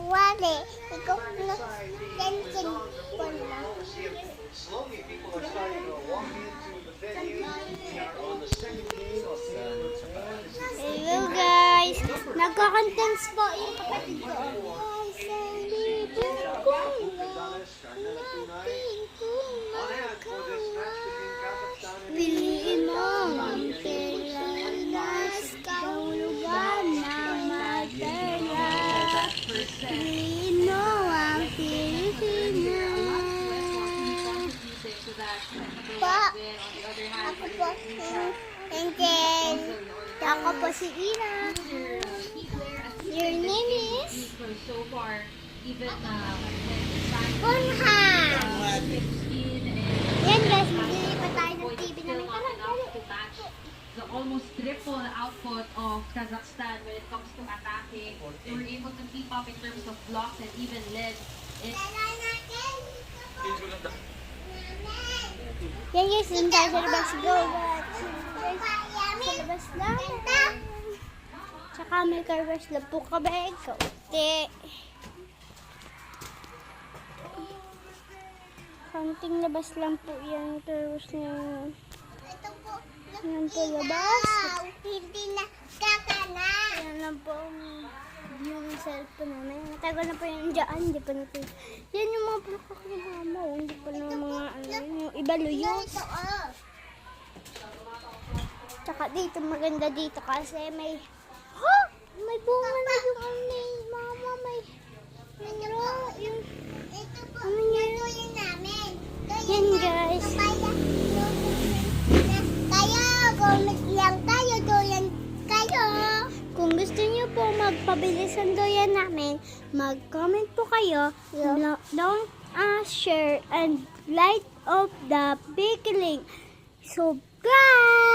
wale. Ikaw na dancing ko na. Slowly, people are starting to walk into the venue. We are on the second game of the Hello guys! Nagkakantans po yung kapatid ko. Piliin mo ang Pilipinas, kahulugan ng matera. Piliin mo ang Pilipinas. Po, ako po si Angel. Ako po si Ira. Your name is? Punha. Yan guys, bili pa tayo ng TV namin. The almost triple output of Kazakhstan when it comes to attacking. They were able to keep up in terms of blocks and even led. Yan guys, dun tayo sa labas. Go, sa labas lang. Tsaka may car wash lang po kami. Kaunti. Kaunting labas lang po yan. Car wash na yan. Yan po labas. Hindi na kakana. Yan lang po yung cellphone namin. Matagal na po yung dyan. Hindi pa natin. Yan yung mga pinakakilama. Hindi pa na mga yung iba luyos. Tsaka dito maganda dito kasi may may bunga na yung mama may yung ano yun namin. Yan guys. Kayo, comment lang kayo, doyan kayo. Kung gusto niyo po magpabilis ang doyan namin, mag-comment po kayo. Don't share and light up the big link. Subscribe!